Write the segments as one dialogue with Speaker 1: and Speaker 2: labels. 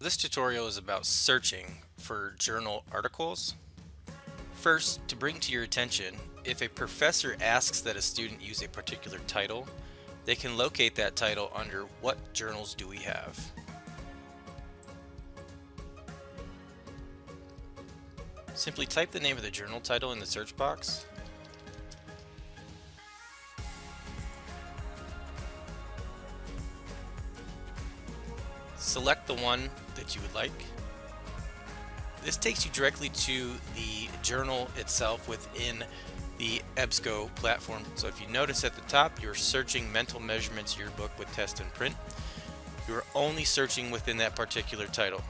Speaker 1: This tutorial is about searching for journal articles. First, to bring to your attention, if a professor asks that a student use a particular title, they can locate that title under "What journals do we have?" Simply type the name of the journal title in the search box. Select the one that you would like. This takes you directly to the journal itself within the EBSCO platform. So if you notice at the top, you're searching Mental Measurements Yearbook with Test and Print. You're only searching within that particular title.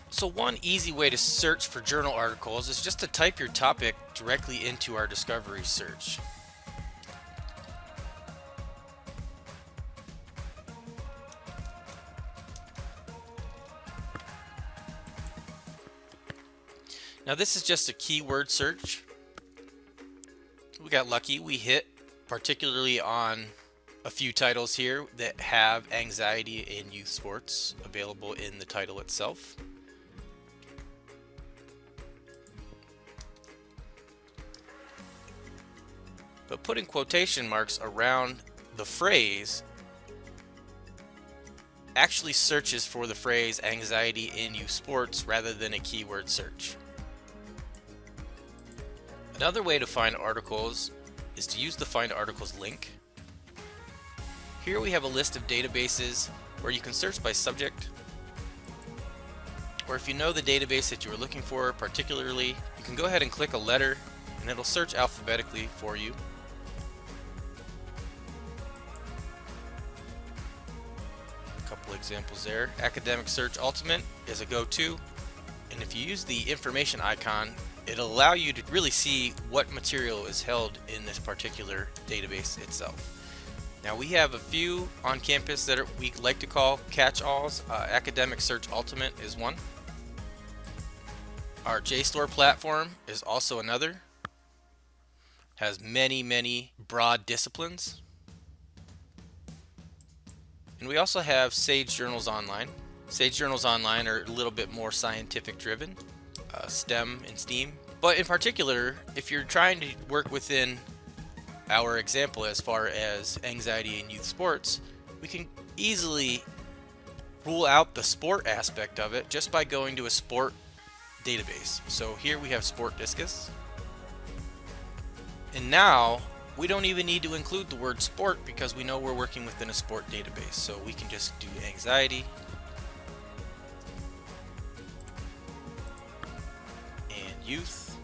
Speaker 1: So one easy way to search for journal articles is just to type your topic directly into our discovery search. Now this is just a keyword search. We got lucky. We hit particularly on a few titles here that have anxiety in youth sports available in the title itself. But putting quotation marks around the phrase actually searches for the phrase anxiety in youth sports rather than a keyword search. Another way to find articles is to use the Find Articles link. Here we have a list of databases where you can search by subject, or if you know the database that you are looking for particularly, you can go ahead and click a letter and it'll search alphabetically for you. A couple examples there. Academic Search Ultimate is a go-to, and if you use the information icon, it'll allow you to really see what material is held in this particular database itself. Now we have a few on campus that we like to call catch-alls. Academic Search Ultimate is one. Our JSTOR platform is also another. Has many broad disciplines. And we also have Sage Journals Online. Sage Journals Online are a little bit more scientific driven. STEM and STEAM. But in particular, if you're trying to work within our example as far as anxiety in youth sports, we can easily rule out the sport aspect of it just by going to a sport database. So here we have Sport Discus. And now we don't even need to include the word sport because we know we're working within a sport database. So we can just do anxiety. Youth.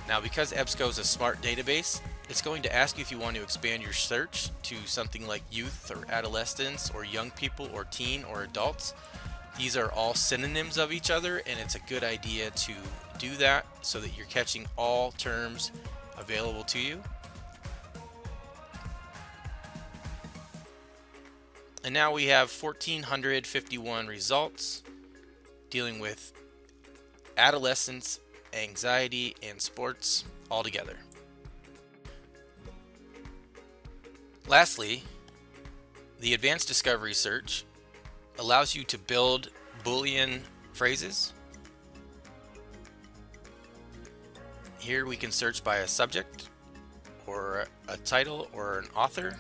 Speaker 1: Now because EBSCO is a smart database, it's going to ask you if you want to expand your search to something like youth or adolescents or young people or teen or adults. These are all synonyms of each other, and it's a good idea to do that so that you're catching all terms available to you. And now we have 1,451 results dealing with adolescence, anxiety, and sports all together. Lastly, the Advanced Discovery Search allows you to build Boolean phrases. Here we can search by a subject or a title or an author.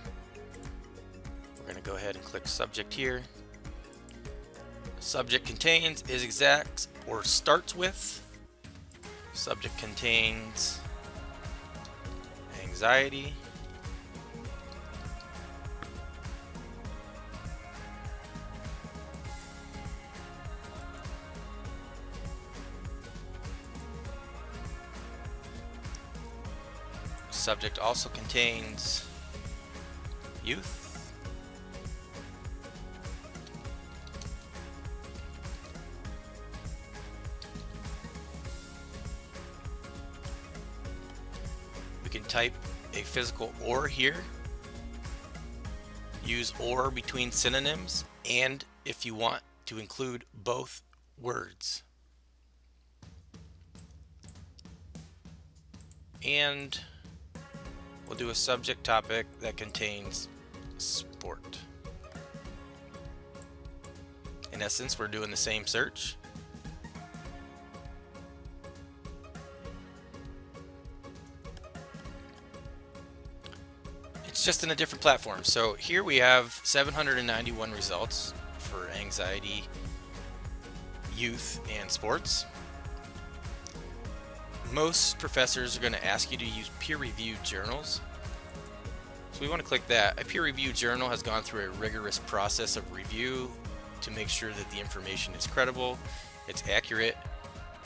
Speaker 1: We're going to go ahead and click subject here. Subject contains, is exact, or starts with. Subject contains anxiety. Subject also contains youth. We can type a physical or here, use or between synonyms, and if you want to include both words. And we'll do a subject topic that contains sport. In essence, we're doing the same search. It's just in a different platform. So here we have 791 results for anxiety, youth, and sports. Most professors are going to ask you to use peer-reviewed journals. So we want to click that. A peer-reviewed journal has gone through a rigorous process of review to make sure that the information is credible, it's accurate,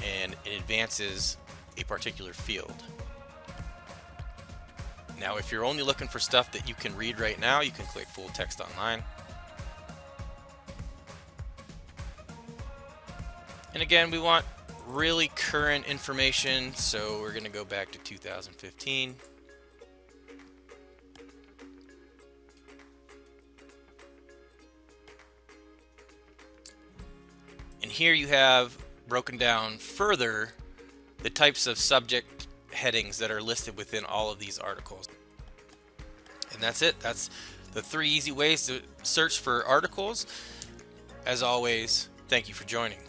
Speaker 1: and it advances a particular field. Now, if you're only looking for stuff that you can read right now, you can click Full Text Online. And again, we want really current information, so we're going to go back to 2015. And here you have broken down further the types of subject headings that are listed within all of these articles. And that's it. That's the 3 easy ways to search for articles. As always, thank you for joining.